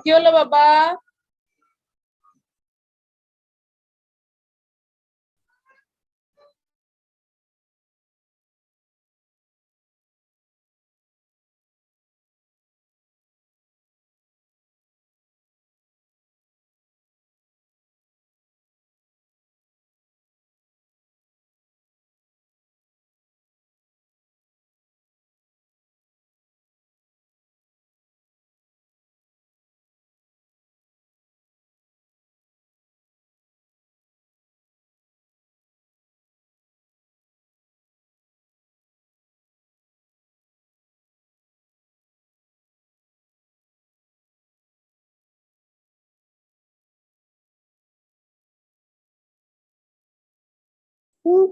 কি হলো বাবা?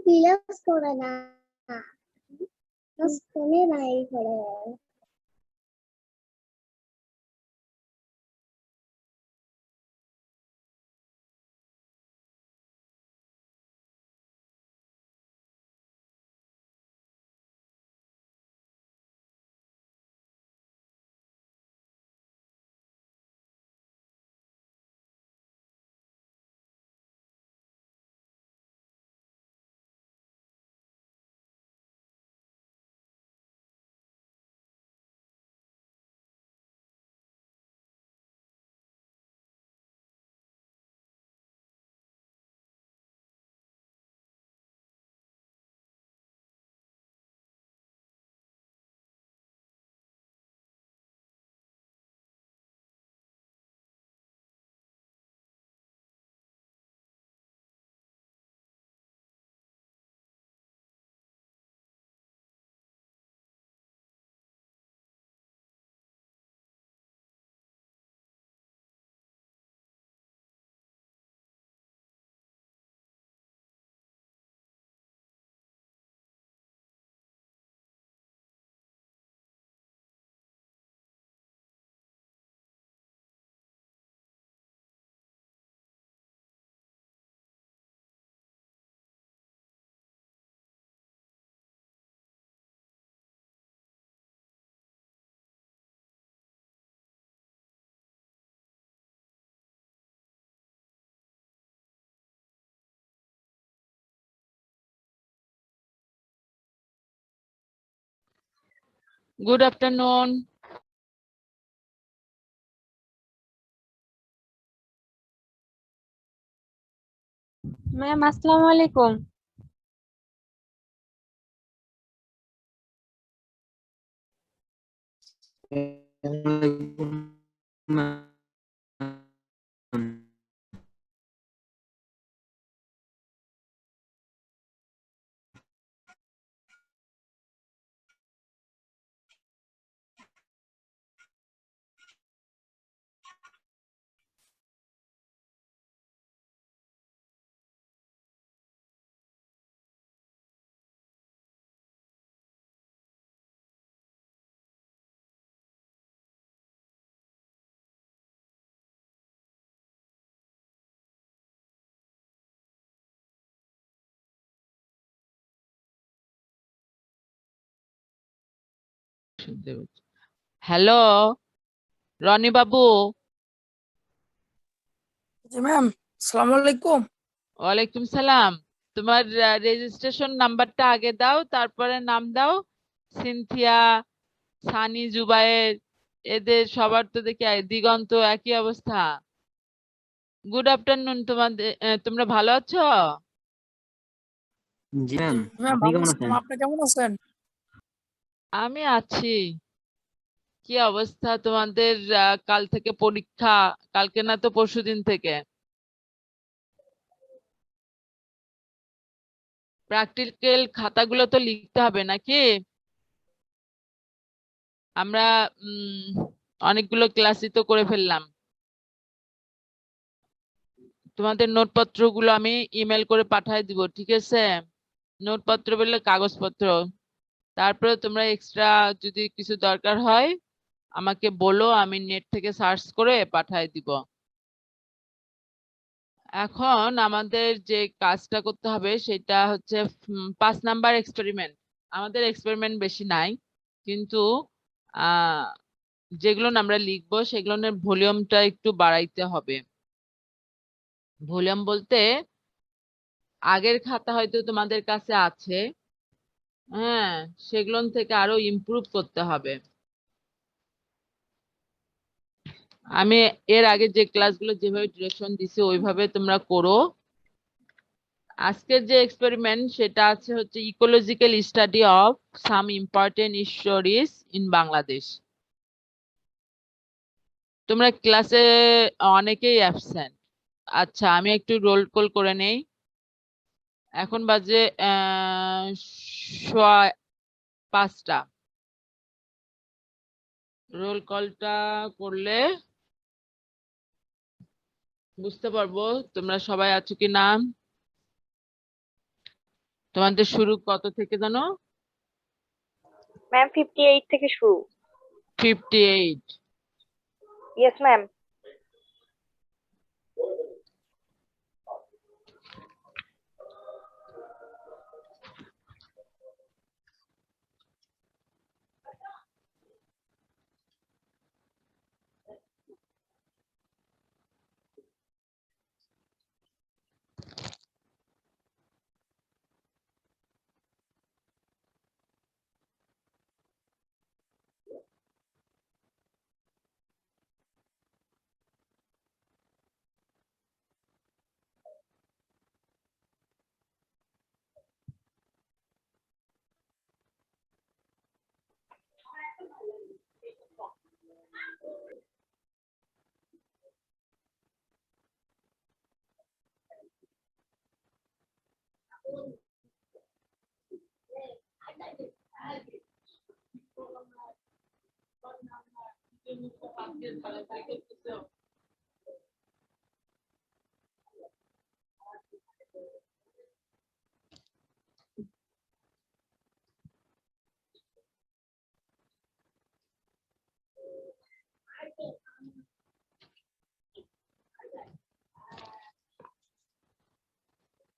ক্লাস করে না, ক্লাস করে নাই করে। Good afternoon. ম্যাম আসসালামু আলাইকুম। হ্যালো রনি বাবু। জি ম্যাম, আসসালামু আলাইকুম। ওয়ালাইকুম সালাম। তোমার রেজিস্ট্রেশন নাম্বারটা আগে দাও, তারপরে নাম দাও। সিনথিয়া, সানি, জুবায়ের, এদের সবার তো দেখি দিগন্ত একই অবস্থা। Good afternoon. তোমাদের তোমরা ভালো আছো? জি ম্যাম, ম্যাম আপনি ভালো কেমন আছেন, আছেন? আপনি কেমন আছেন? আমি আছি। কি অবস্থা তোমাদের? কাল থেকে পরীক্ষা। কালকে না তো পরশুদিন থেকে। প্র্যাকটিক্যাল খাতাগুলো তো লিখতে হবে নাকি? আমরা অনেকগুলো ক্লাসই তো করে ফেললাম। তোমাদের নোটপত্রগুলো আমি ইমেল করে পাঠিয়ে দিব, ঠিক আছে? নোটপত্র বললে কাগজপত্র। তারপরে তোমরা এক্সট্রা যদি কিছু দরকার হয় আমাকে বলো, আমি নেট থেকে সার্চ করে পাঠিয়ে দিব। এখন আমাদের যে কাজটা করতে হবে সেটা হচ্ছে 5 নাম্বার এক্সপেরিমেন্ট। আমাদের এক্সপেরিমেন্ট বেশি নাই, কিন্তু যেগুলো আমরা লিখবো সেগুলোর ভলিউমটা একটু বাড়াইতে হবে। ভলিউম বলতে আগের খাতা হয়তো তোমাদের কাছে আছে, হ্যাঁ, সেগুলো থেকে আরো ইমপ্রুভ করতে হবে। আমি এর আগে যে ক্লাসগুলো যেভাবে ডিরেকশন দিছি ওইভাবে তোমরা করো। আজকের যে এক্সপেরিমেন্ট সেটা আছে হচ্ছে ecological study of some important stories in Bangladesh. তোমরা ক্লাসে অনেকেই অ্যাবসেন্ট। আচ্ছা, আমি একটু রোল কল করে নেই। এখন বাজে 5:15। রোল কলটা করলে বুঝতে পারবো তোমরা সবাই আছো কি না। তোমাদের শুরু কত থেকে জানো? ম্যাম 58 থেকে শুরু। 58। Yes ma'am.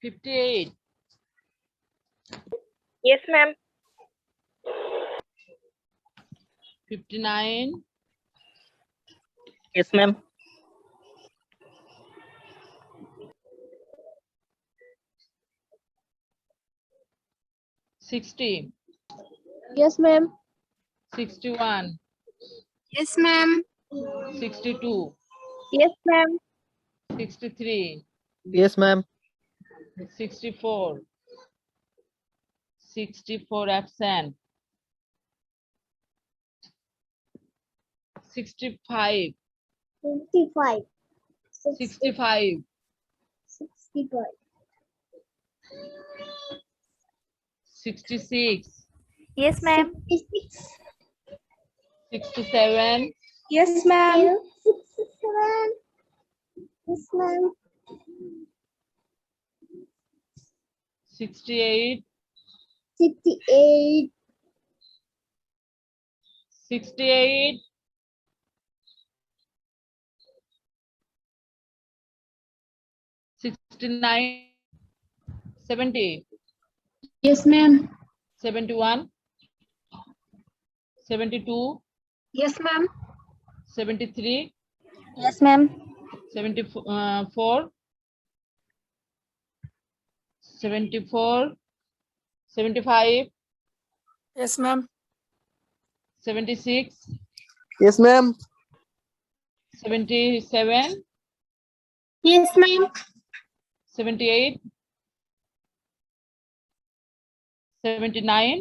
$58, yes ma'am. 59, Yes, ma'am. 60, Yes, ma'am. 61, Yes, ma'am. 62, Yes, ma'am. 63, Yes, ma'am. 64, 64 absent, 65, 55. 65, 65. 66, yes ma'am. 66. 67, Yes, ma'am. 67. Yes, ma'am. 68, 68. 68, 69, 70, Yes, ma'am. 71, 72, Yes, ma'am. 73, Yes ma'am. 74, 74, 75, Yes, ma'am. 76, Yes, ma'am. 77, Yes, ma'am. 78, 79,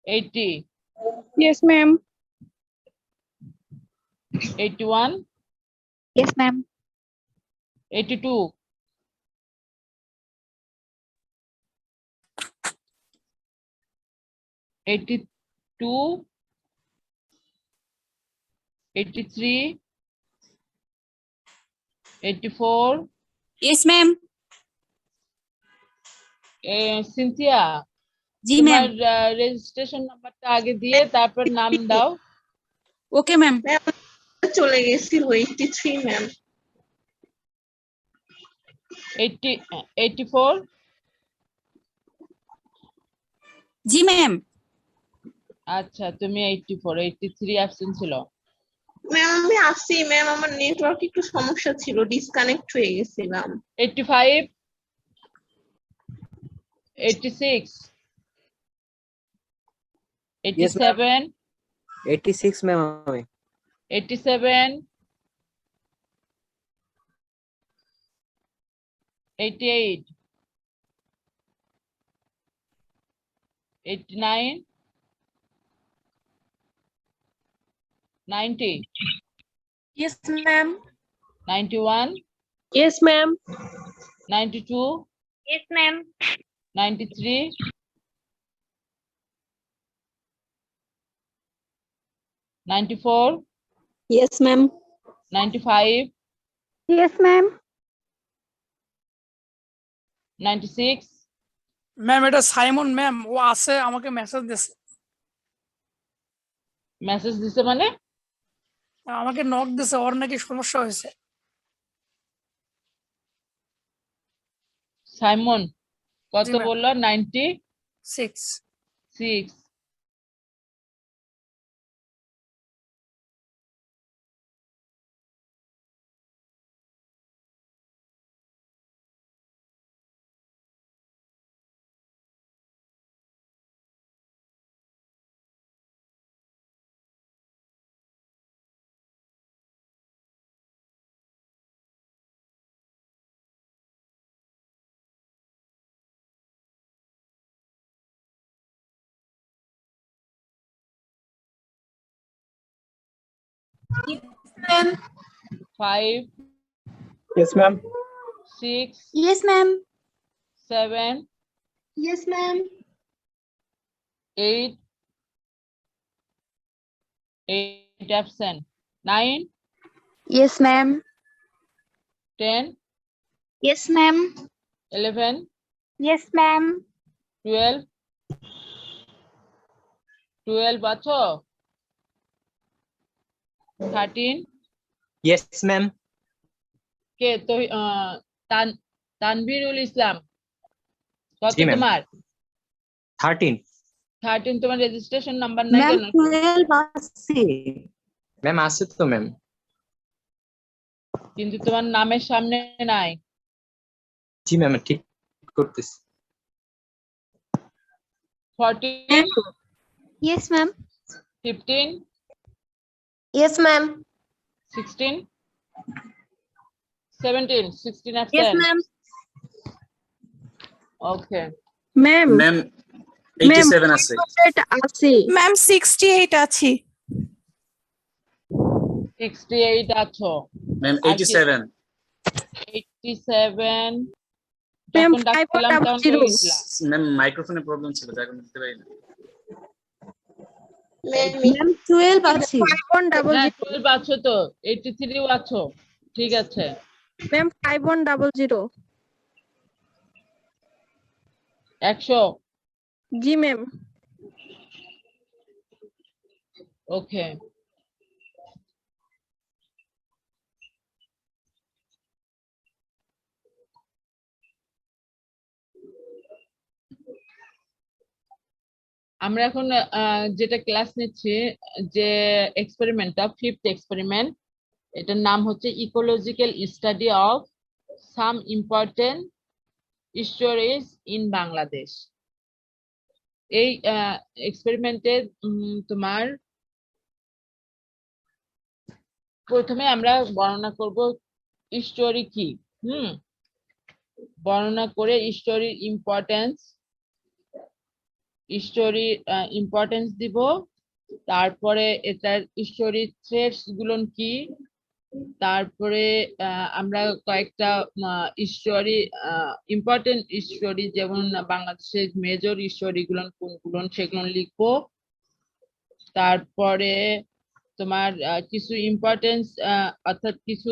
80, Yes, ma'am. 81, Yes ma'am. 82, 82, 83, 84, Yes ma'am. Cynthia, জি তোমার ma'am. Registration নাম্বারটা আগে দিয়ে তারপর নাম দাও। Okay ma'am. চলে গেছিল 83 ma'am. 84, জি ma'am. আচ্ছা তুমি 84, 83 অ্যাবসেন্ট ছিল। ম্যাম আমি আসছি ম্যাম, আমার নেটওয়ার্ক একটু সমস্যা ছিল, ডিসকানেক্ট হয়ে গেছিলাম। 85, 86, Yes, ma'am. 87, 86 ma'am. 87, 88, 89, 90, Yes, ma'am. 91, Yes, ma'am. 92, Yes, ma'am. 93, 94, Yes, ma'am. 95, Yes, ma'am. 96, ma'am এটা সাইমন ম্যাম, ও আছে, আমাকে মেসেজ দিছে, মেসেজ দিছে মানে? আমাকে নক দিছে, ওর নাকি সমস্যা হয়েছে। সাইমন কত জি, ma'am. বললো? 96। 6 5, Yes, ma'am. 6, Yes, ma'am. 7, Yes, ma'am. 8, 8 absent, 9, Yes, ma'am. 10, Yes, ma'am. 11, Yes, ma'am. 12, 12 আছো? 13, Yes, ma'am. কে তো তানভীরুল ইসলাম কত জি, ma'am. তোমার? 13. 13 তোমার রেজিস্ট্রেশন নাম্বার নাই Ma'am, কেন? 12 আছে। Ma'am আছে তো ma'am. কিন্তু তোমার নামের সামনে নাই। জি ma'am ঠিক করতেছি। 14, Yes, ma'am. 15, Yes, ma'am. 16, 17, 16 Yes, absent. ma'am. Okay. Ma'am. Ma'am 87 আছে। আছে। ম্যাম 68 আছি। 68 আছো। ম্যাম আর কি? 87। 87 Ma'am, যখন ডাকছিলাম তখন 5100 কই গেছিলা? ম্যাম মাইক্রোফোনে প্রবলেম ছিল, যার কারণে দিতে পারি না। Ma'am, 12 আছে। 5100 হ্যাঁ 12 আছো তো, 83 ও আছো, ঠিক আছে। ma'am 5100 100। জি ম্যাম। ওকে। আমরা এখন যেটা ক্লাস নিচ্ছি, যে এক্সপেরিমেন্টটা, 5th এক্সপেরিমেন্ট, এটার নাম হচ্ছে ecological study of some important stories in Bangladesh. এই এক্সপেরিমেন্টে তোমার প্রথমে আমরা বর্ণনা করব স্টোরি কি, বর্ণনা করে স্টোরির ইম্পর্টেন্স দিব। তারপরে এটার স্টোরির থ্রেডস গুলো কি, তারপরে আমরা কয়েকটা স্টোরি, ইম্পর্টেন্ট স্টোরি, যেমন বাংলাদেশের মেজর স্টোরি গুলো কোনগুলো সেগুলো লিখবো। তারপরে তোমার কিছু ইম্পর্টেন্স, অর্থাৎ কিছু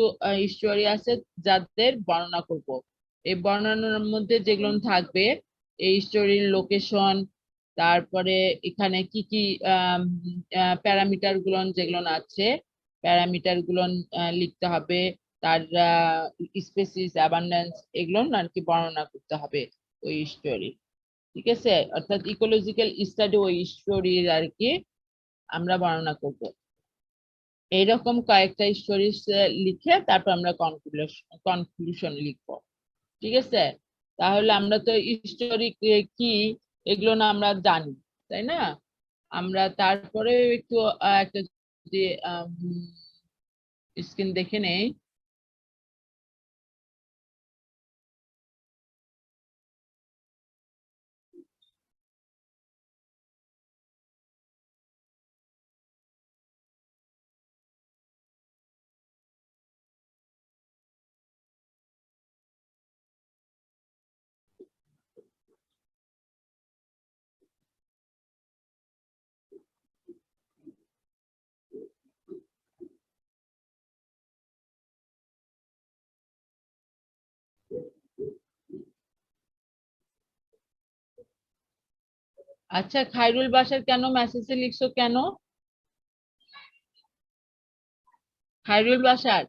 স্টোরি আছে যাদের বর্ণনা করব। এই বর্ণনার মধ্যে যেগুলো থাকবে এই স্টোরির লোকেশন, তারপরে এখানে কি কি প্যারামিটার গুলো যেগুলো আছে প্যারামিটার গুলো লিখতে হবে, তার স্পেসিস, অ্যাবান্ডেন্স, এগুলো আর কি বর্ণনা করতে হবে ওই স্টোরি। ঠিক আছে, অর্থাৎ ইকোলজিক্যাল স্টাডি ও স্টোরির আর কি আমরা বর্ণনা করব। এইরকম কয়েকটা স্টোরিজ লিখে তারপর আমরা কনক্লুশন লিখবো। ঠিক আছে, তাহলে আমরা তো স্টোরি কি এগুলো না আমরা জানি, তাই না? আমরা তারপরে একটু একটা যদি স্ক্রিন দেখে নেই। আচ্ছা, খায়রুল বাসার কেন মেসেজে লিখছো কেন? খায়রুল বাসার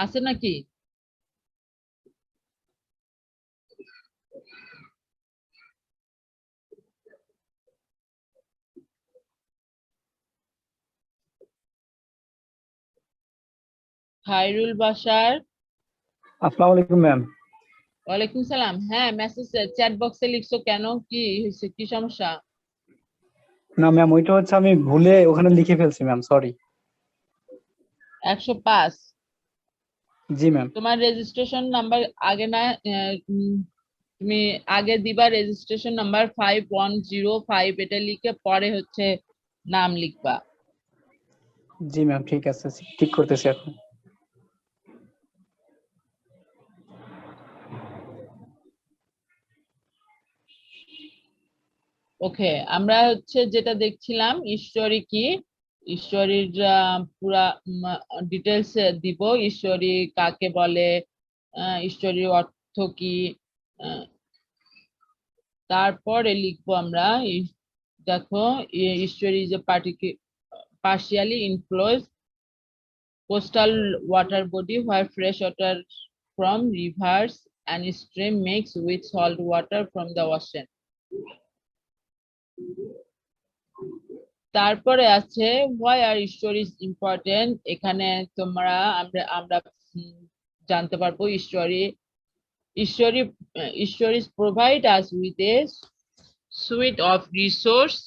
আছে নাকি? খায়রুল বাসার, আসসালামু আলাইকুম ম্যাম। ওয়ালাইকুম সালাম। হ্যাঁ, মেসেজ চ্যাট বক্সে লিখছো কেন? কি হয়েছে, কি সমস্যা? না ম্যাম, ওইটা হচ্ছে আমি ভুলে ওখানে লিখে ফেলছি ম্যাম, সরি। 105। জি ম্যাম। তোমার রেজিস্ট্রেশন নাম্বার আগে না, তুমি আগে দিবা রেজিস্ট্রেশন নাম্বার 5105, এটা লিখে পরে হচ্ছে নাম লিখবা। জি ম্যাম, ঠিক আছে, ঠিক করতেছি এখন। ওকে, আমরা হচ্ছে যেটা দেখছিলাম ঈশ্বরী কি, ঈশ্বরীর পুরা ডিটেলস দিব। ঈশ্বরী কাকে বলে, ঈশ্বরীর অর্থ কি, তারপরে লিখবো আমরা দেখো, ঈশ্বরী যে partially enclosed coastal water body where fresh water from rivers and stream mix with salt water from the ocean. তারপরে আছে why are stories important। এখানে তোমরা আমরা জানতে পারবো stories provide us with a suite of resource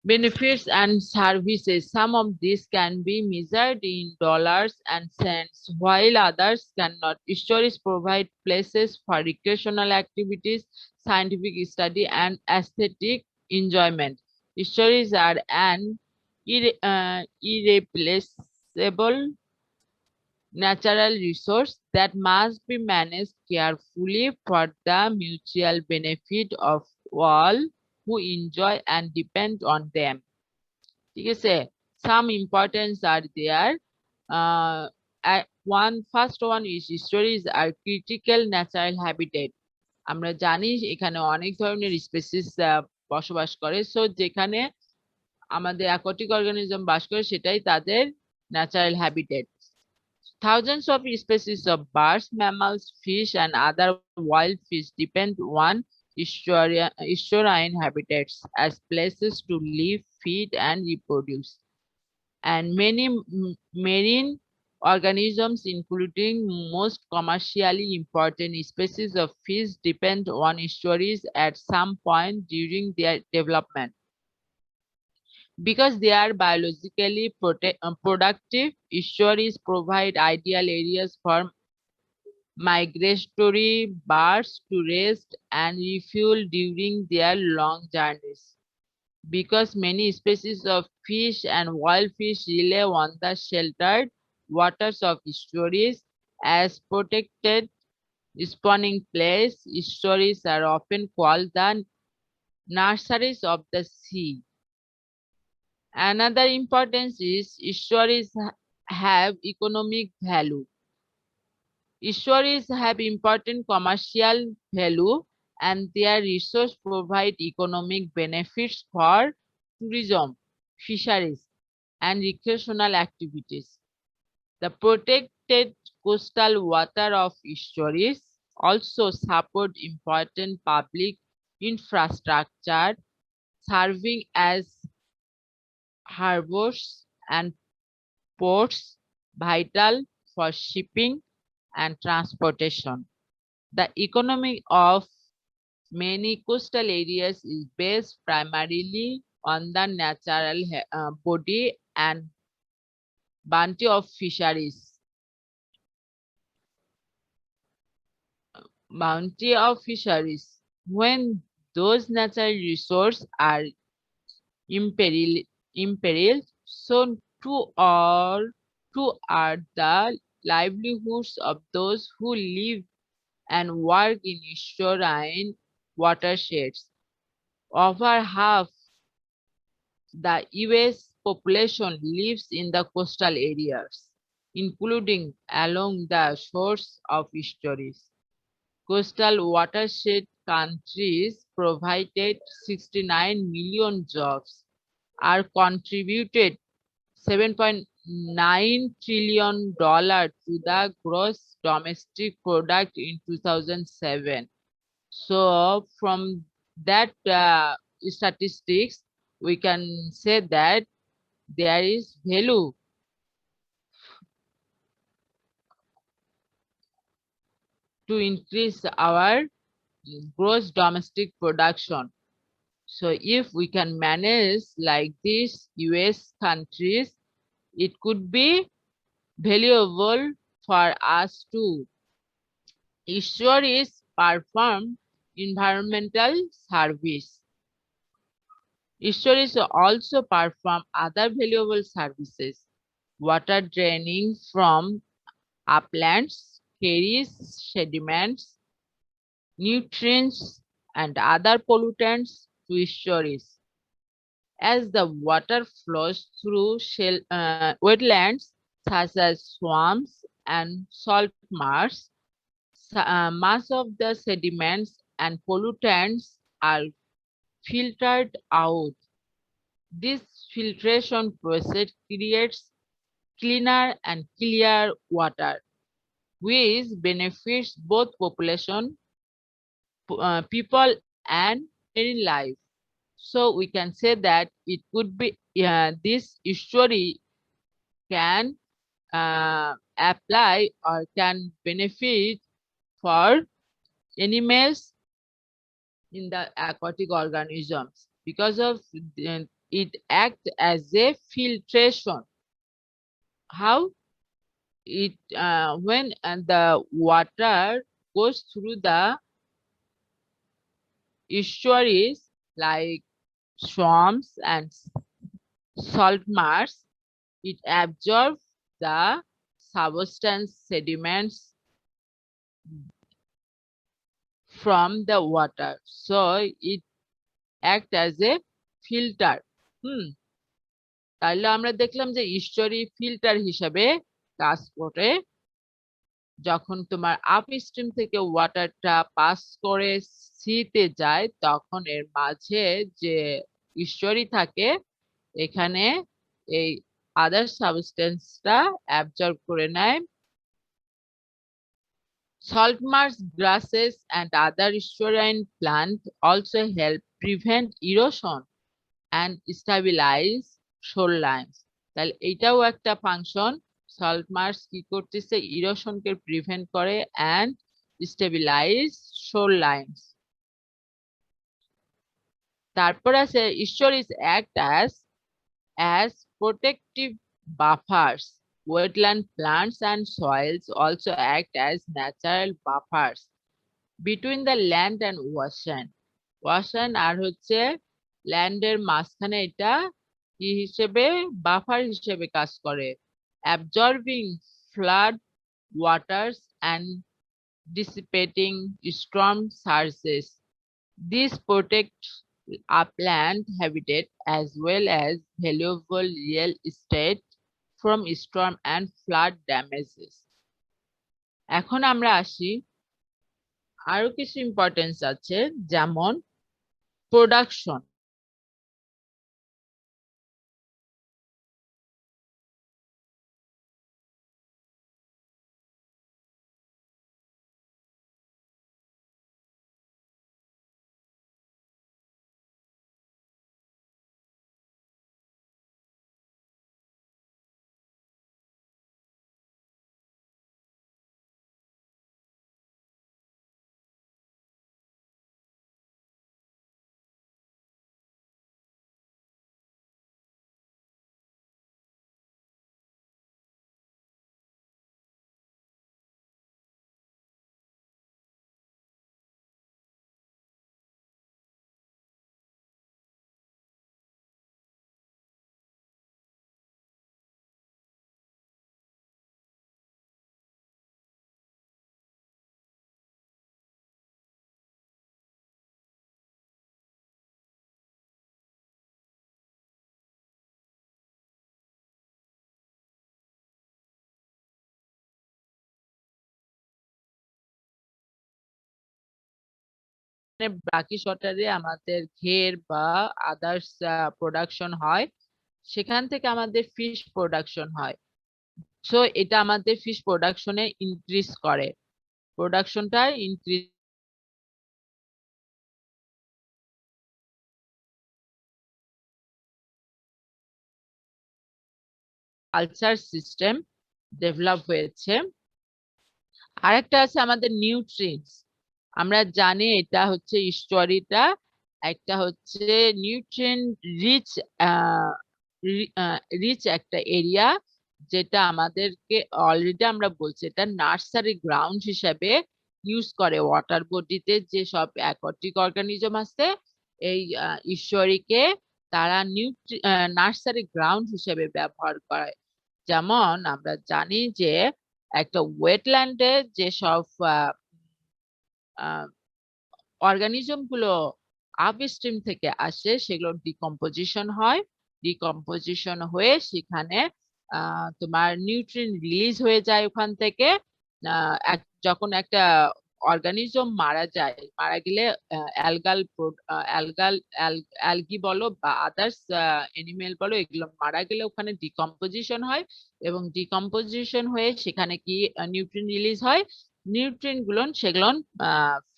benefits and services. Some of these can be measured in dollars and cents, while others cannot. Stories provide places for recreational activities, scientific study, and aesthetic enjoyment. Stories are an irreplaceable natural resource that must be managed carefully for the mutual benefit of all who enjoy and depend on them. ঠিক আছে, some importance are there. First one is stories are critical natural habitat. আমরা জানি এখানে অনেক ধরনের species বসবাস করে, so যেখানে আমাদের অ্যাকোয়াটিক অর্গানিজম বাস করে সেটাই তাদের natural habitat. Thousands of species of birds, mammals, fish, and other wild fish depend on estuarine habitats as places to live, feed, and reproduce. And many marine organisms, including most commercially important species of fish, depend on estuaries at some point during their development. Because they are biologically productive, estuaries provide ideal areas for migratory birds to rest and refuel during their long journeys. Because many species of fish and wild fish rely on the sheltered waters of estuaries as protected spawning place, estuaries are often called the nurseries of the sea. Another importance is estuaries have economic value. Estuaries have important commercial value and their resource provide economic benefits for tourism, fisheries, and recreational activities. The protected coastal water of estuaries also support important public infrastructure serving as harbors and ports vital for shipping and transportation. The economy of many coastal areas is based primarily on the natural body and bounty of fisheries. When those natural resources are imperiled, so too are the livelihoods of those who live and work in estuarine watersheds. Over half the US population lives in the coastal areas, including along the shores of estuaries. Coastal watershed countries provided 69 million jobs, are contributed $7.9 trillion to the gross domestic product in 2007. So from that statistics, we can say that there is value to increase our gross domestic production. So if we can manage like these US countries, it could be valuable for us too. Estuaries perform environmental service. Estuaries also perform other valuable services. Water draining from uplands carries sediments, nutrients, and other pollutants to estuaries. As the water flows through wetlands such as swamps and salt marshes, much of the sediments and pollutants are filtered out. This filtration process creates cleaner and clear water, which benefits both people and marine life. So we can say that it could be this estuary can apply or can benefit for animals in the aquatic organisms because of it act as a filtration. How? It when the water goes through the estuaries like swamps and salt marshes, it absorbs the substance sediments from the water, so it act as a filter. তাহলে আমরা দেখলাম যে estuary filter হিসাবে কাজ করে। যখন তোমার upstream থেকে ওয়াটারটা পাস করে সিতে যায় তখন এর মাঝে যে estuary থাকে এখানে এই আদার সাবস্টেন্সটা অ্যাবজর্ব করে নেয়। Salt marsh grasses and other estuarine plants also help prevent erosion and stabilize shorelines. তাহলে এটাও একটা ফাংশন। সল্ট মার্শ কি করতেছে? ইরোশনকে প্রিভেন্ট করে and stabilize shorelines. তারপর আছে estuaries act as protective buffers. Wetland plants and soils also act as natural buffers between the land and ocean. Ocean আর হচ্ছে ল্যান্ডের মাঝখানে এটা কি হিসেবে বাফার হিসেবে কাজ করে, absorbing flood waters and dissipating storm surges. This protects upland habitat as well as valuable real estate from storm and flood damages. এখন আমরা আসি আরো কিছু ইম্পর্টেন্স আছে, যেমন প্রোডাকশন। ব্রাকিশ ওয়াটারে আমাদের ঘের বা আদার্স প্রোডাকশন হয়, সেখান থেকে আমাদের ফিশ প্রোডাকশন হয়। সো এটা আমাদের ফিশ প্রোডাকশনে ইনক্রিজ করে, প্রোডাকশনটা ইনক্রিজ কালচার সিস্টেম ডেভেলপ হয়েছে। আরেকটা আছে আমাদের নিউট্রিয়েন্টস। আমরা জানি এটা হচ্ছে ইস্টুয়ারিটা একটা হচ্ছে নিউট্রিয়েন্ট রিচ রিচ একটা এরিয়া, যেটা আমাদেরকে অলরেডি আমরা বলছি এটা নার্সারি গ্রাউন্ড হিসেবে ইউজ করে। ওয়াটার বডিতে যে সব অ্যাকোয়াটিক অর্গানিজম আছে এই ইস্টুয়ারিকে তারা নার্সারি গ্রাউন্ড হিসেবে ব্যবহার করে। যেমন আমরা জানি যে একটা ওয়েটল্যান্ডে যে সব অর্গানিজম গুলো আপস্ট্রিম থেকে আসে সেগুলো ডিকম্পোজিশন হয়, ডিকম্পোজিশন হয়ে সেখানে তোমার নিউট্রিয়েন্ট রিলিজ হয়ে যায় ওখান থেকে। যখন একটা অর্গানিজম মারা যায়, মারা গেলে অ্যালগি বলো বা আদার্স এনিমেল বলো, এগুলো মারা গেলে ওখানে ডিকম্পোজিশন হয় এবং ডিকম্পোজিশন হয়ে সেখানে কি নিউট্রিয়েন্ট রিলিজ হয়। নিউট্রিয়েন্ট গুলো সেগুলো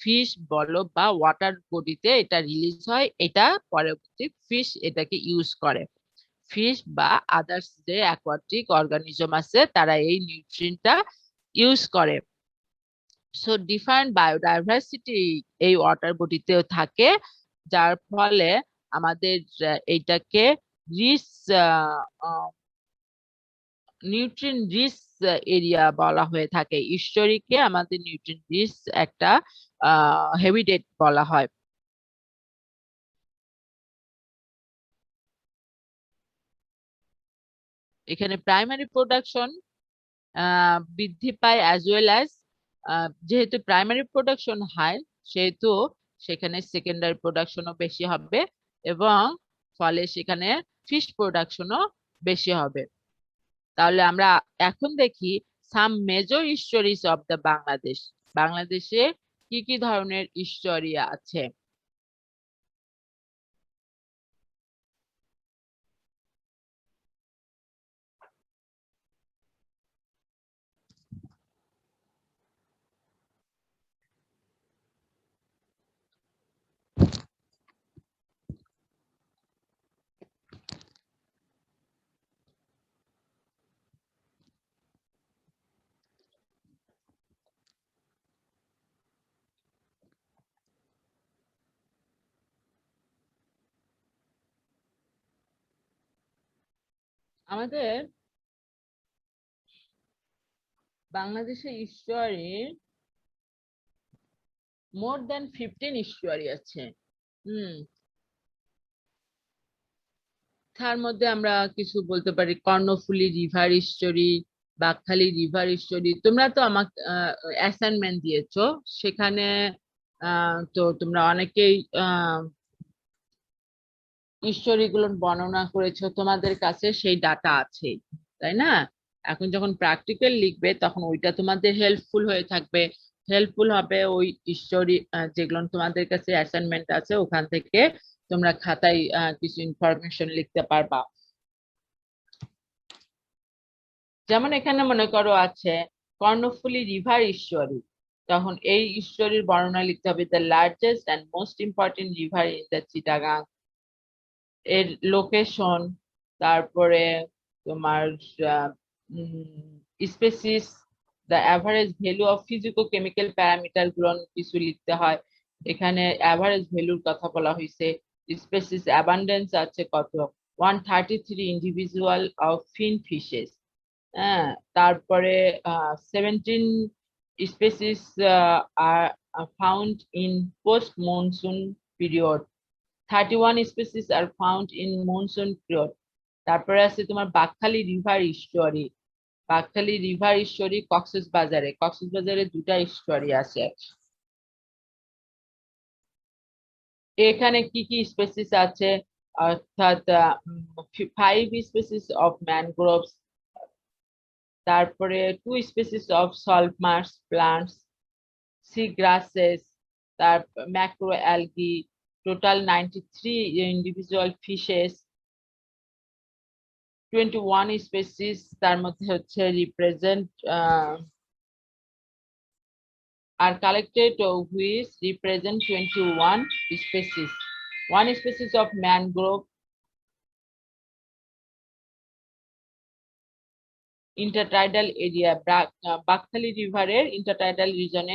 ফিশ বলো বা ওয়াটার বডিতে এটা রিলিজ হয়, এটা পরবর্তী ফিশ এটাকে ইউজ করে। ফিশ বা আদার্স যে অ্যাকোয়াটিক অর্গানিজম আছে তারা এই নিউট্রিয়েন্টটা ইউজ করে। সো ডিফারেন্ট বায়োডাইভার্সিটি এই ওয়াটার বডিতেও থাকে, যার ফলে আমাদের এইটাকে রিচ নিউট্রিয়েন্ট রিচ এরিয়া বলা হয়ে থাকে। ইস্টুয়ারিকে আমাদের নিউট্রিয়েন্ট রিচ একটা হ্যাবিটেট বলা হয়। এখানে প্রাইমারি প্রোডাকশন বৃদ্ধি পায় অ্যাজ ওয়েল অ্যাজ, যেহেতু প্রাইমারি প্রোডাকশন হাই সেহেতু সেখানে সেকেন্ডারি প্রোডাকশনও বেশি হবে এবং ফলে সেখানে ফিশ প্রোডাকশনও বেশি হবে। তাহলে আমরা এখন দেখি সাম মেজর ইস্টুয়ারিজ অফ দ্য বাংলাদেশ। বাংলাদেশে কি কি ধরনের ইস্টুয়ারি আছে? আমাদের বাংলাদেশে ইস্টুয়ারি মোর দেন 15 ইস্টুয়ারি আছে। তার মধ্যে আমরা কিছু বলতে পারি কর্ণফুলী রিভার ইস্টুয়ারি, বাকখালী রিভার ইস্টুয়ারি। তোমরা তো আমাকে অ্যাসাইনমেন্ট দিয়েছো, সেখানে তো তোমরা অনেকেই ইস্টুয়ারি গুলো বর্ণনা করেছো, তোমাদের কাছে সেই ডাটা আছে তাই না? এখন যখন প্র্যাকটিক্যাল লিখবে তখন ওইটা তোমাদের হেল্পফুল হয়ে থাকবে, হেল্পফুল হবে ওই ইস্টুয়ারি যেগুলো তোমাদের কাছে অ্যাসাইনমেন্ট আছে ওখান থেকে তোমরা খাতায় কিছু ইনফরমেশন লিখতে পারবা। যেমন এখানে মনে করো আছে কর্ণফুলী রিভার ইস্টুয়ারি, তখন এই ইস্টুয়ারির বর্ণনা লিখতে হবে the largest and most important river in the Chittagong, এর লোকেশন, তারপরে তোমার species, the average value of physico chemical parameter গুলো কিছু লিখতে হয়। এখানে অ্যাভারেজ ভ্যালুর কথা বলা হয়েছে। স্পেসিস অ্যাবান্ডেন্স আছে কত, 133 ইন্ডিভিজুয়াল অফ ফিন ফিশেস। হ্যাঁ, তারপরে 17 species are found in post monsoon period, 31 species are found in monsoon period. তারপরে আছে তোমার বাকখালী রিভার ইস্টুয়ারি। বাকখালী রিভার ইস্টুয়ারি কক্সবাজারে দুটা ইস্টুয়ারি আছে। এখানে কি কি স্পেসিস আছে, অর্থাৎ 5 species of mangroves, তারপরে 2 species of salt marsh plants, sea grasses, তার macro algae, total 93 individual fishes, 21 species তার মধ্যে হচ্ছে represent are collected which represent 21 species. One species of mangrove intertidal area, Baktali River intertidal region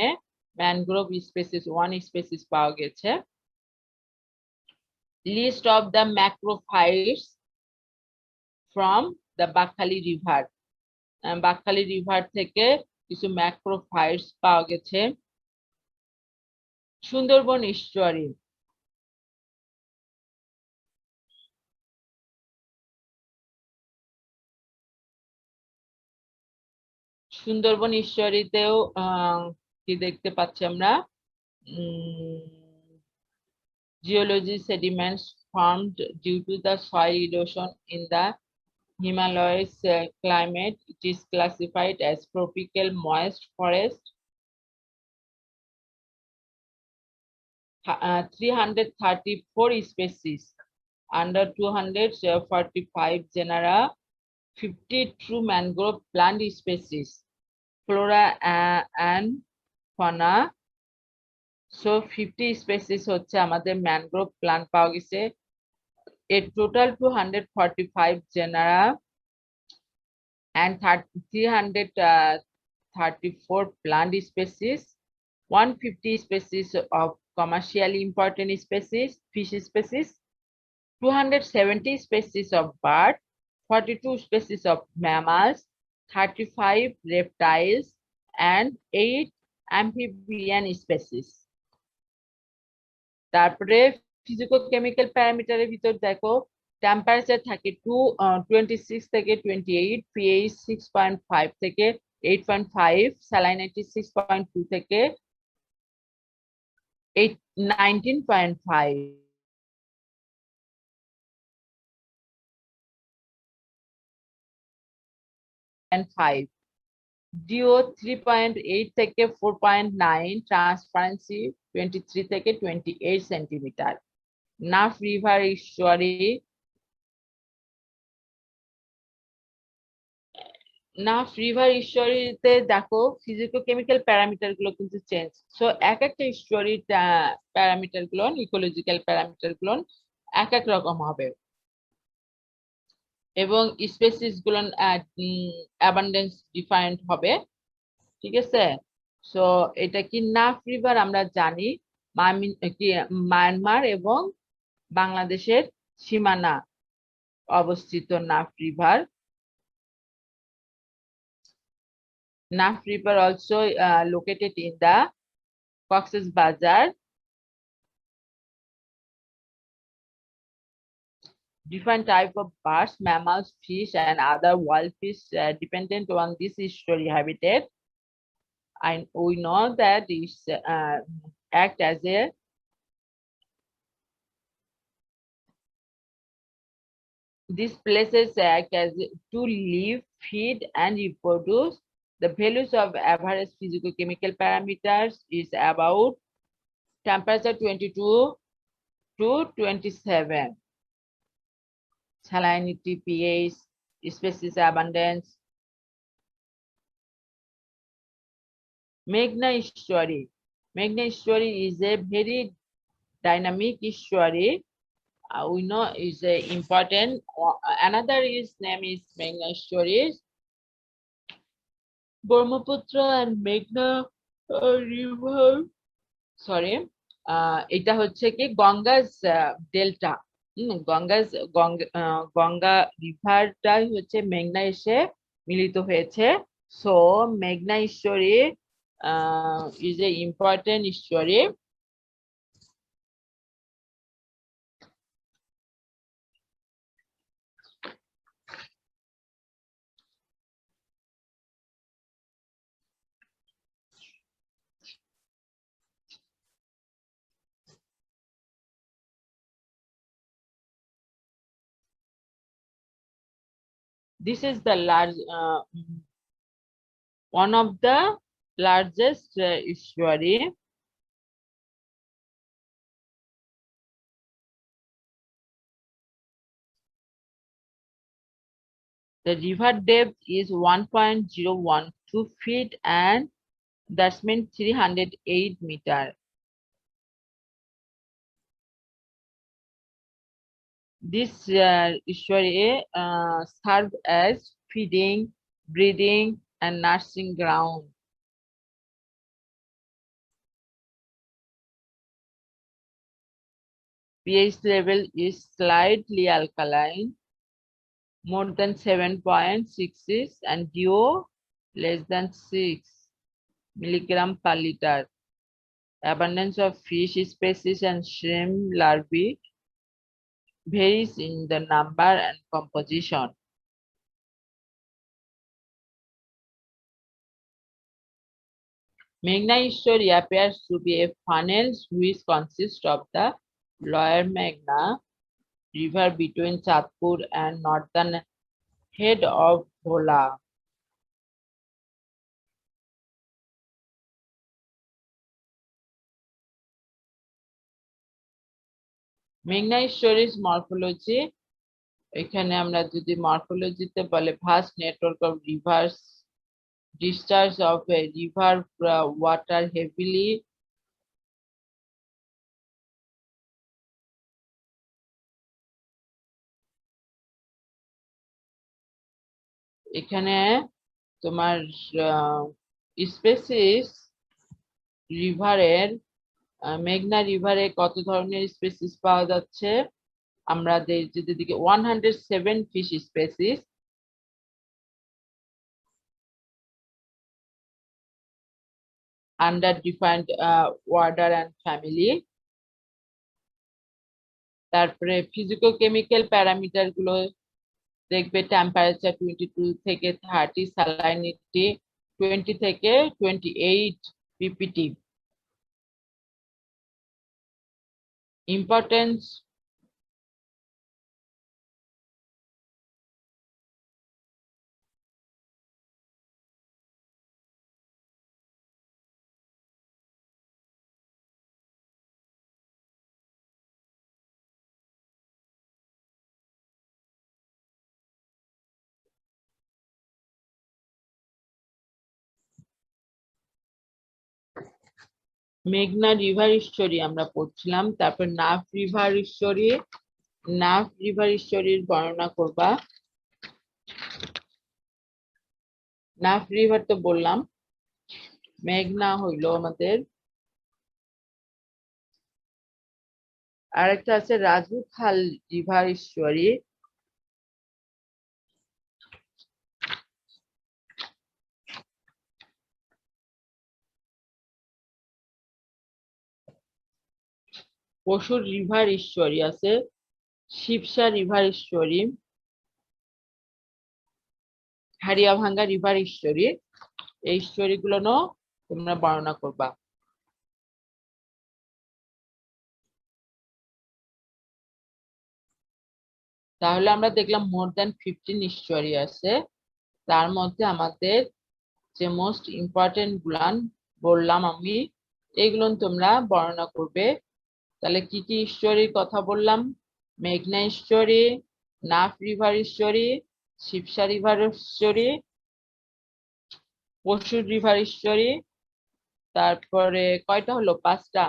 mangrove species, one species পাওয়া গেছে. List of the macrophytes from the Baktali River. Baktali River থেকে কিছু ম্যাক্রোফাইটস পাওয়া গেছে. Sundarban estuary, Sundarban estuaryতেও কি দেখতে পাচ্ছি আমরা, geology sediments formed due to the soil erosion in the Himalayas climate. It is classified as tropical moist forest. 334 species under 245 genera, 50 true mangrove plant species, flora and fauna. So 50 species হচ্ছে আমাদের mangrove plant পাওয়া গেছে. A total 245 genera and 334 plant species, 150 species of commercially important species, fish species, 270 species of bird, 42 species of mammals, 35 reptiles, and 8 amphibian species. তারপরে ফিজিকো-কেমিক্যাল প্যারামিটারের ভিতর দেখো, temperature থাকে 26 থেকে 28, pH 6.5 থেকে 8.5, salinity 6.2 থেকে 19.5. and 5. DO 3.8 থেকে 4.9, transparency 23 থেকে 28 centimetre. Naf river estuary, Naf river estuaryতে দেখো ফিজিকো-কেমিক্যাল প্যারামিটার গুলো কিন্তু চেঞ্জ. সো এক একটা estuary প্যারামিটার গুলো, ইকোলজিক্যাল প্যারামিটার গুলো এক এক রকম হবে এবং স্পেসিস গুলো অ্যাবান্ডেন্স ডিফারেন্ট হবে. ঠিক আছে, সো এটা কি নাফ রিভার আমরা জানি মায়ানমার এবং বাংলাদেশের সীমানা অবস্থিত Naf river. Naf river also located in the Cox's Bazar. Different type of birds, mammals, fish, and other wild fish dependent on this estuary habitat. And we know that it act as a these places act as to live, feed, and reproduce. The values of average physico-chemical parameters is about temperature 22 to 27. Salinity, pH, species abundance. Meghna estuary. Meghna estuary is a very dynamic estuary. We know is a important. Another name is Meghna estuaries. Brahmaputra and Meghna river. Sorry, এটা হচ্ছে কি Ganges delta. Ganga রিভারটাই হচ্ছে মেঘনা এসে মিলিত হয়েছে. So মেঘনা estuary is a important estuary. This is the large one of the largest estuary The river depth is 1.012 feet and that's means 308 meter. This estuary serve as feeding, breeding, and nursing ground. pH level is slightly alkaline, more than 7.66, and DO less than 6 milligram per liter. Abundance of fish species and shrimp larvae varies in the number and composition. Meghna estuary appears to be a funnel which consists of the lower Meghna river between Chatpur and northern head of Bhola. মেঘনা estuary's morphology, এখানে আমরা যদি মরফোলজিতে বলে vast network of rivers, discharge of a river water heavily এখানে তোমার species রিভারের মেঘনা রিভারে কত ধরনের স্পেসিস পাওয়া যাচ্ছে আমরা যদি দিকে 107 fish species under defined order and family. তারপরে ফিজিকো কেমিক্যাল প্যারামিটার গুলো দেখবে টেম্পারেচার 22 থেকে 30, স্যালাইনিটি 20 থেকে 28 ppt. Importance মেঘনা রিভার estuary আমরা পড়ছিলাম, তারপর Naf river estuary, Naf river estuaryর বর্ণনা করবা। নাফ রিভার তো বললাম, মেঘনা হইলো আমাদের, আরেকটা আছে Raju Khal river estuary, Pasur river estuary আছে, Shibsa river estuary, Hariabhanga river estuary, এই estuary গুলো তোমরা বর্ণনা করবা। তাহলে আমরা দেখলাম মোর দ্যান 15 estuary আছে, তার মধ্যে আমাদের যে মোস্ট ইম্পর্টেন্ট গুলান বললাম আমি, এগুলো তোমরা বর্ণনা করবে। তাহলে কি কি estuaryর কথা বললাম? মেঘনা estuary, Naf river estuary, Shibsa river estuary, Pasur river estuary, তারপরে কয়টা হলো? 5টা।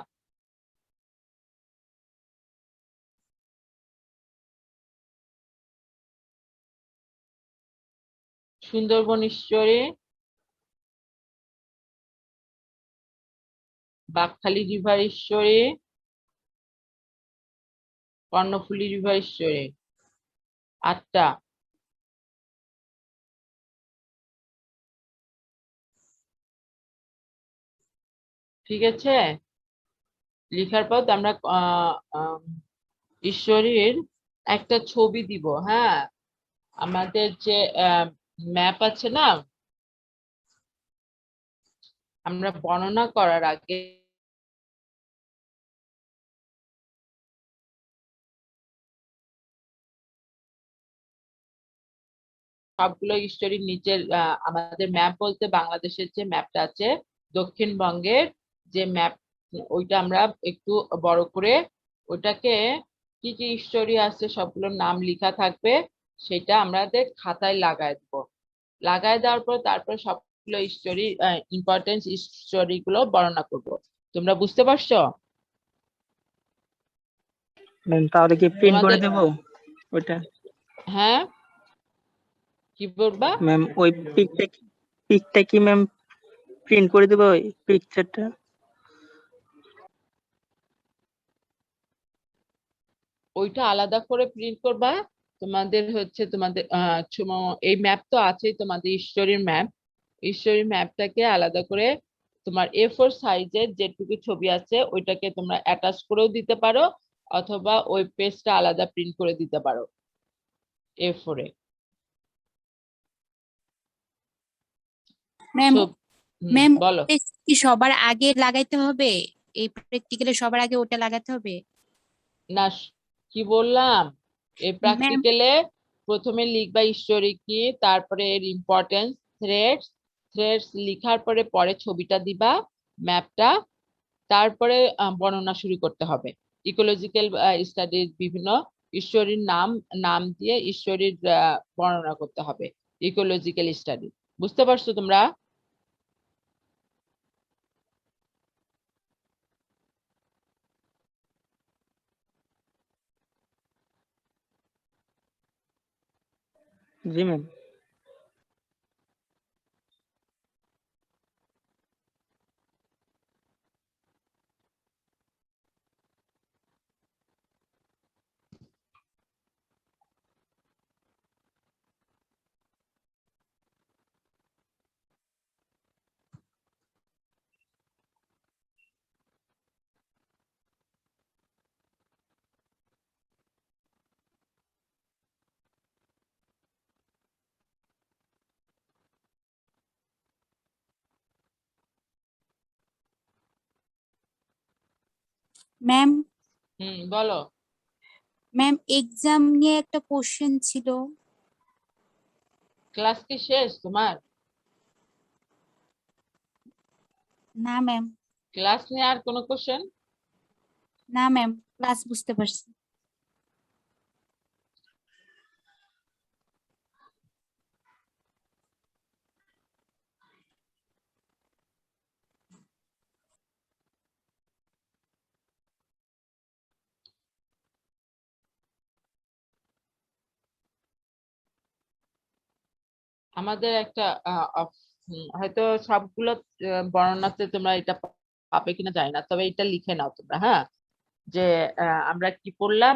Sundarban estuary, Bakkhali river estuary, Karnaphuli river estuary, 8টা। ঠিক আছে, লেখার পর আমরা estuaryর একটা ছবি দিব। হ্যাঁ, আমাদের যে ম্যাপ আছে না, আমরা বর্ণনা করার আগে সবগুলো estuaryর নিচের আমাদের ম্যাপ বলতে বাংলাদেশের যে ম্যাপটা আছে, দক্ষিণবঙ্গের যে ম্যাপ, ওইটা আমরা একটু বড় করে ওইটাকে কি কি estuary আছে সবগুলোর নাম লেখা থাকবে, সেটা আমাদের খাতায় লাগায় দেবো। লাগায় দেওয়ার পর তারপর সবগুলো স্টোরি ইম্পর্টেন্ট স্টোরি গুলো বর্ণনা করব। তোমরা বুঝতে পারছো? ম্যাম তাহলে কি প্রিন্ট করে তোমাদের দেবো ওইটা? হ্যাঁ, কি বলবা? ম্যাম ওই পিকটা কি ম্যাম প্রিন্ট করে দেবো ওই পিকচারটা? ওইটা আলাদা করে প্রিন্ট করবা। তোমাদের হচ্ছে তোমাদের এই ম্যাপ তো আছেই, তোমাদের স্টোরির ম্যাপ। স্টোরির ম্যাপটাকে আলাদা করে তোমার A4 সাইজের যেটুকু ছবি আছে ওইটাকে তোমরা অ্যাটাচ করেও দিতে পারো, অথবা ওই পেজটা আলাদা প্রিন্ট করে দিতে পারো A4 এ। ম্যাম সব ম্যাম বলো। কি সবার আগে লাগাইতে হবে? এই প্র্যাকটিক্যালে সবার আগে ওটা লাগাতে হবে? না, কি বললাম, এই ম্যাম প্র্যাকটিক্যালে প্রথমে লিখবা স্টোরি কি, তারপরে এর ইম্পর্টেন্স, থ্রেডস, থ্রেডস লিখার পরে পরে ছবিটা দিবা, ম্যাপটা, তারপরে বর্ণনা শুরু করতে হবে। ইকোলজিক্যাল স্টাডিজ বিভিন্ন স্টোরির নাম নাম দিয়ে স্টোরির বর্ণনা করতে হবে। ইকোলজিক্যাল স্টাডি, বুঝতে পারছো তোমরা? জি ম্যাম। ম্যাম বলো। ম্যাম এক্সাম নিয়ে একটা কোশ্চেন ছিল। ক্লাস কি শেষ তোমার? না ম্যাম। ক্লাস নিয়ে আর কোনো কোশ্চেন? না ম্যাম, ক্লাস বুঝতে পারছি। আমাদের একটা হয়তো সবগুলো বর্ণনাতে তোমরা এটা পাবে কিনা জানি না, তবে এটা লিখে নাও তোমরা, হ্যাঁ। যে আমরা কি পড়লাম,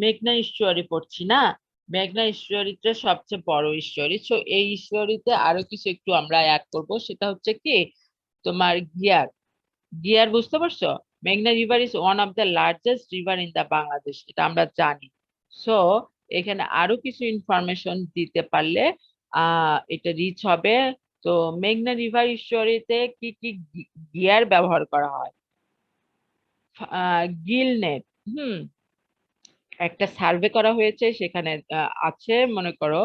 মেঘনা ইস্টুয়ারি পড়ছি না? মেঘনা ইস্টুয়ারিতে সবচেয়ে বড় ইস্টুয়ারি, সো এই ইস্টুয়ারিতে আরো কিছু একটু আমরা অ্যাড করব, সেটা হচ্ছে কি তোমার গিয়ার। গিয়ার বুঝতে পারছো? মেঘনা river is one of the largest river in the Bangladesh, এটা আমরা জানি। সো এখানে আরো কিছু ইনফরমেশন দিতে পারলে এটা রিচ হবে। তো মেঘনা রিভার স্টোরিতে কি কি গিয়ার ব্যবহার করা হয়? গিল নেট, একটা সার্ভে করা হয়েছে, সেখানে আছে মনে করো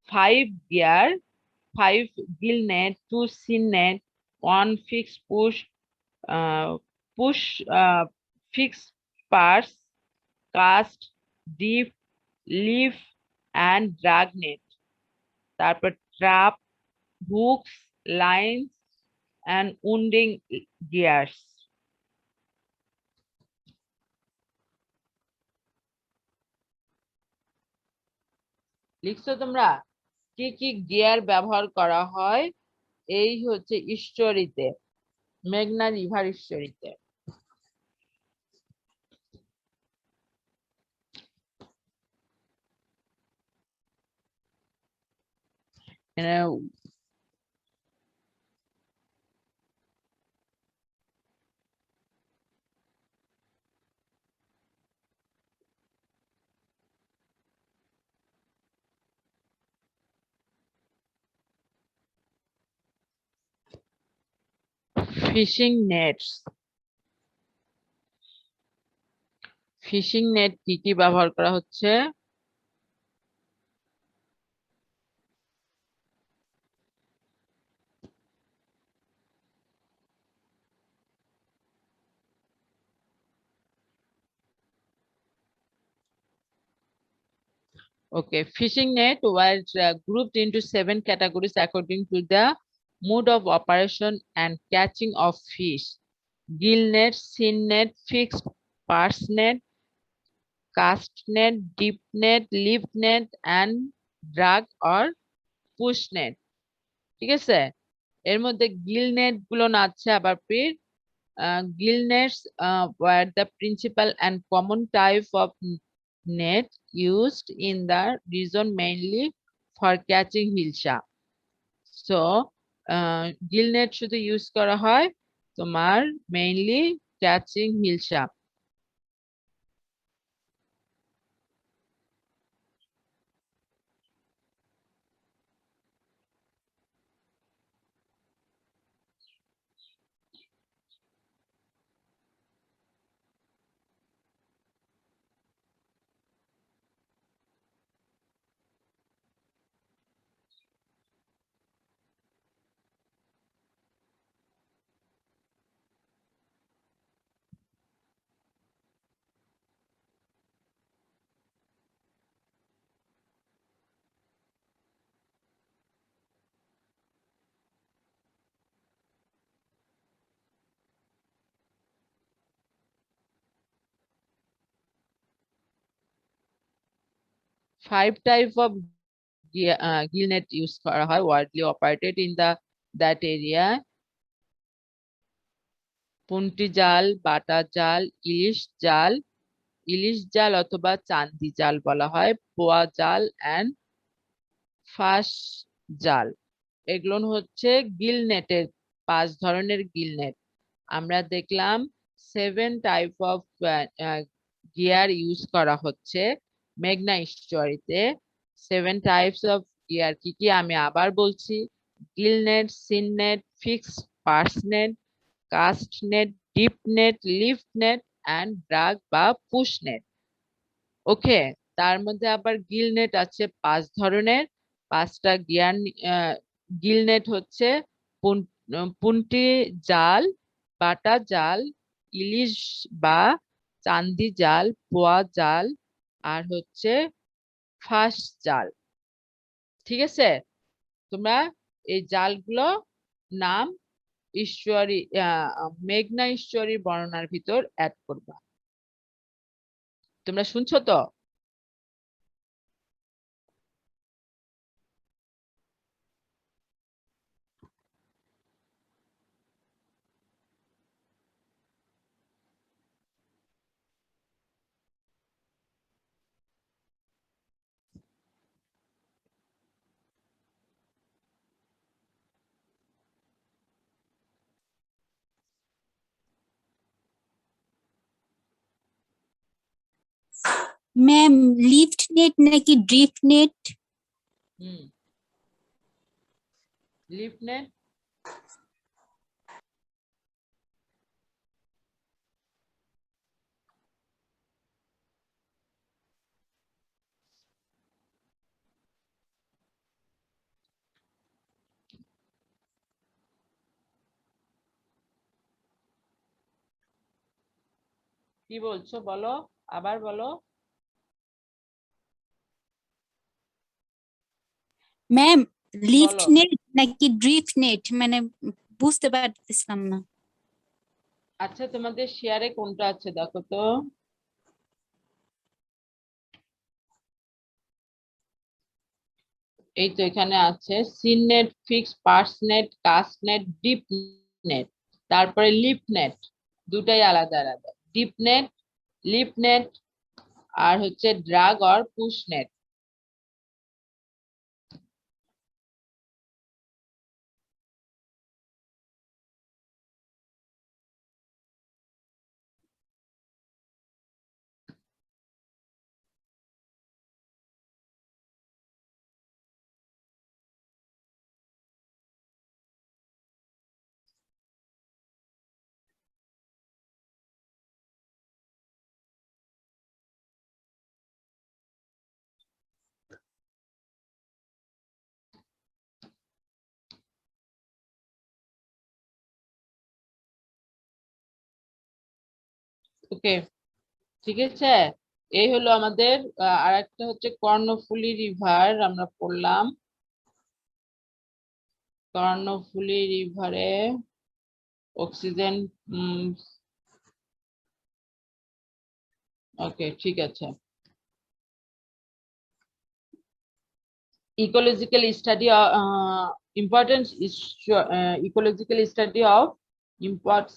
5 gear, 5 gill net, 2 seine net, 1 fixed push, push fixed purse, cast, dip, lift and drag net, তারপর trap, hooks, lines and winding gears. লিখছো তোমরা? কি কি গিয়ার ব্যবহার করা হয় এই হচ্ছে স্টোরিতে, মেঘনা রিভার স্টোরিতে? ফিশিং নেটস, ফিশিং নেট কি কি ব্যবহার করা হচ্ছে? Okay, fishing net was grouped into 7 categories according to the mode of operation and catching of fish. Gill net, seine net, fixed purse net, cast net, deep net, lift net, and drag or push net. ঠিক আছে, এর মধ্যে Gill net গুলো আছে আবার ফির gill nets were the principal and common type of net used in the region mainly for catching hilsa. So gill net শুধু use করা হয় তোমার mainly catching hilsa. Five type of gill net use করা হয় widely operated in that area. পুন্টি জাল, বাটা জাল, ইলিশ জাল অথবা চান্দি জাল বলা হয়, পোয়া জাল and ফাঁস জাল। এগুলো হচ্ছে গিল নেটের 5 ধরনের গিল নেট। আমরা দেখলাম 7 টাইপ অফ গিয়ার ইউজ করা হচ্ছে মেঘনা ইস্টুয়ারিতে। 7 টাইপস অফ গিয়ার কি কি আমি আবার বলছি, gill net, seine net, fixed purse net, cast net, dip net, lift net and drag বা পুশ নেট। ওকে, তার মধ্যে আবার গিল নেট আছে 5 ধরনের। 5টা গিয়ার গিল নেট হচ্ছে পুন্টি জাল, বাটা জাল, ইলিশ বা চান্দি জাল, পোয়া জাল আর হচ্ছে ফাঁস জাল। ঠিক আছে, তোমরা এই জালগুলো নাম ঈশ্বরী মেঘনা ঈশ্বরী বর্ণনার ভিতর অ্যাড করবা। তোমরা শুনছো তো? ম্যাম লিফট নেট নাকি ড্রিফট নেট? লিফট নেট কি বলছো বলো, আবার বলো। ম্যাম লিফট বলো। নেট নাকি ড্রিফট নেট মানে বুঝতে পারতেছিলাম না। আচ্ছা, তোমাদের শেয়ারে কোনটা আছে দেখো তো। এই তো এখানে আছে seine net, fixed purse net, cast net, dip net. তারপরে লিফট নেট, দুটাই আলাদা আলাদা। ডিপ নেট, লিফট নেট আর হচ্ছে drag or push net. Okay, ঠিক আছে। এই হলো আমাদের আর একটা হচ্ছে কর্ণফুলী রিভার আমরা পড়লাম। কর্ণফুলী রিভারে অক্সিজেন ওকে ঠিক আছে। ecological study importance is ecological study of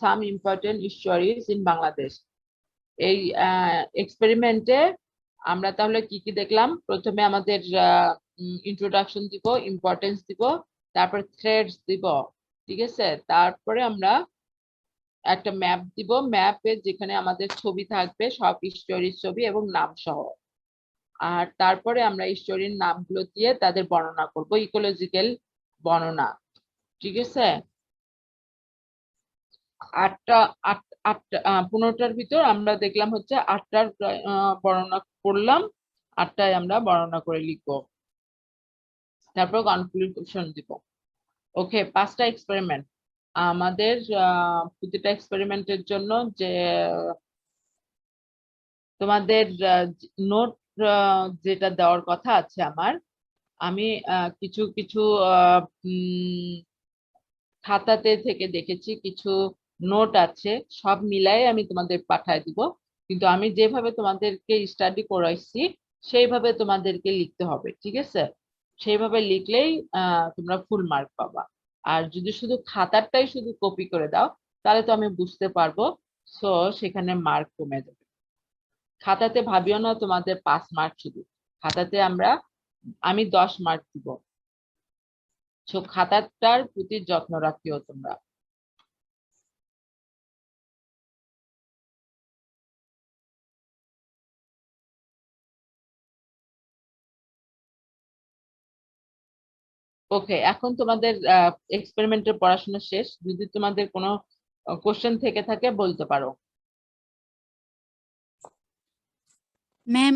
some important stories in Bangladesh. এই এক্সপেরিমেন্টে আমরা তাহলে কি কি দেখলাম? প্রথমে আমাদের ইন্ট্রোডাকশন দিব, ইম্পর্টেন্স দিব, তারপর থ্রেডস দিব, ঠিক আছে। তারপরে আমরা একটা ম্যাপ দিব, ম্যাপে যেখানে আমাদের ছবি থাকবে, সব স্টোরির ছবি এবং নাম সহ। আর তারপরে আমরা স্টোরির নামগুলো দিয়ে তাদের বর্ণনা করব, ইকোলজিক্যাল বর্ণনা, ঠিক আছে। 15টার ভিতর আমরা দেখলাম হচ্ছে 8টার বর্ণনা করলাম, 8টায় আমরা বর্ণনা করে লিখবো, তারপর কনক্লুশন দিব। ওকে, 5টা এক্সপেরিমেন্ট আমাদের। প্রতিটা এক্সপেরিমেন্টের জন্য যে তোমাদের নোট যেটা দেওয়ার কথা আছে আমার, আমি কিছু কিছু খাতাতে থেকে দেখেছি, কিছু নোট আছে, সব মিলাই আমি তোমাদের পাঠায় দিব। কিন্তু আমি যেভাবে তোমাদেরকে স্টাডি করাইছি সেইভাবে তোমাদেরকে লিখতে হবে, ঠিক আছে। সেইভাবে লিখলেই তোমরা ফুল মার্ক পাবা। আর যদি শুধু খাতারটাই শুধু কপি করে দাও তাহলে তো আমি বুঝতে পারবো, সো সেখানে মার্ক কমে যাবে। খাতাতে ভাবিও না তোমাদের 5 মার্ক, শুধু খাতাতে আমি 10 মার্ক দিব। সো খাতাটার প্রতি যত্ন রাখিও তোমরা। ওকে, এখন তোমাদের এক্সপেরিমেন্টের পড়াশোনা শেষ। যদি তোমাদের কোনো কোশ্চেন থেকে থাকে বলতে পারো। ম্যাম,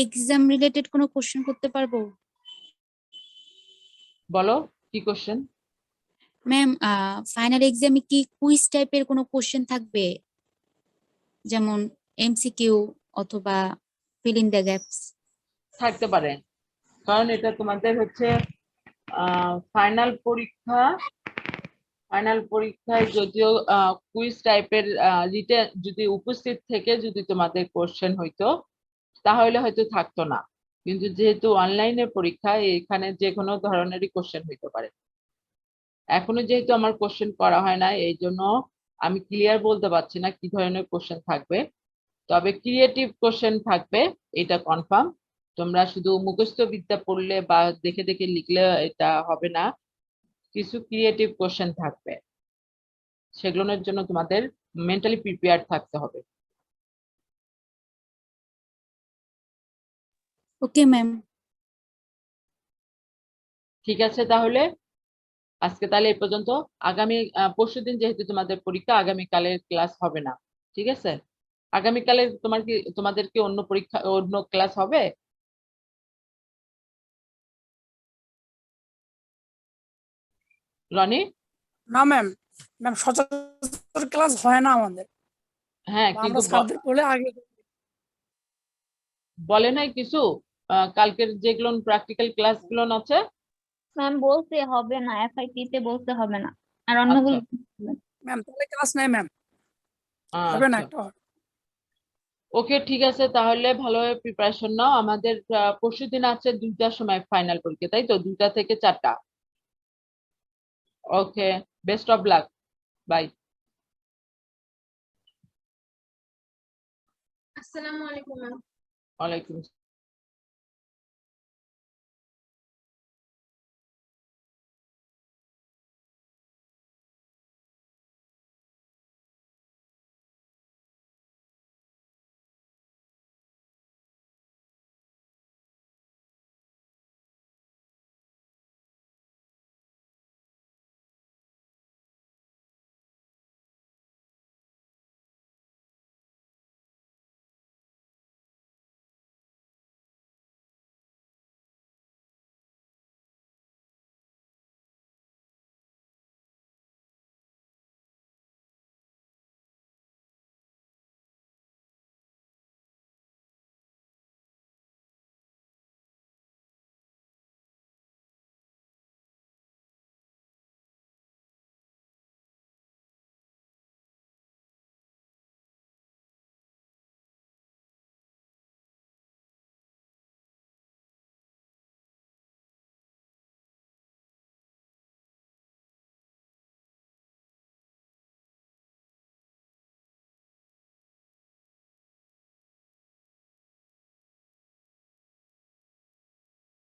এক্সাম রিলেটেড কোনো কোশ্চেন করতে পারবো? বলো কি কোশ্চেন? ম্যাম, ফাইনাল এক্সামে কি কুইজ টাইপের কোনো কোশ্চেন থাকবে, যেমন এমসিকিউ অথবা ফিল ইন দ্য গ্যাপস? থাকতে পারে, কারণ এটা তোমাদের হচ্ছে ফাইনাল পরীক্ষা। ফাইনাল পরীক্ষায় যদিও কুইজ টাইপের রিটেন যদি উপস্থিত থেকে যদি তোমাদের কোশ্চেন হইতো তাহলে হয়তো থাকতো না, কিন্তু যেহেতু অনলাইনের পরীক্ষা এখানে যে কোনো ধরনেরই কোশ্চেন হইতে পারে। এখনো যেহেতু আমার কোশ্চেন করা হয় না, এই জন্য আমি ক্লিয়ার বলতে পারছি না কি ধরনের কোশ্চেন থাকবে। তবে ক্রিয়েটিভ কোশ্চেন থাকবে, এটা কনফার্ম। তোমরা শুধু মুখস্থ বিদ্যা পড়লে বা দেখে দেখে লিখলে এটা হবে না, কিছু ক্রিয়েটিভ কোশ্চেন থাকবে, সেগুলোর জন্য তোমাদের মেন্টালি প্রিপেয়ার থাকতে হবে। Okay ma'am. ঠিক আছে, তাহলে আজকে তাহলে এই পর্যন্ত। আগামী পরশুদিন যেহেতু তোমাদের পরীক্ষা, আগামীকালের ক্লাস হবে না, ঠিক আছে। আগামীকালে তোমাদের কি অন্য পরীক্ষা, অন্য ক্লাস হবে? রনি? না ম্যাম, ম্যাম সচরাচর ক্লাস হয় না আমাদের। হ্যাঁ, আমরা কিন্তু স্যারদের বলে আগে বলে নাই কিছু কালকের যেগুলো প্র্যাকটিক্যাল ক্লাস গুলো আছে? ম্যাম বলতে হবে না, এফআইটি তে বলতে হবে না, আর অন্যগুলো ম্যাম তাহলে ক্লাস নেই ম্যাম, হবে না আচ্ছা, একটা। ওকে ঠিক আছে, তাহলে ভালোভাবে প্রিপারেশন নাও। আমাদের পরশুদিন আছে 2টার সময় ফাইনাল পরীক্ষা, তাই তো? 2টা থেকে 4টা। ওকে, বেস্ট অফ লাক, বাই। আসসালামু আলাইকুম ম্যাম। ওয়ালাইকুম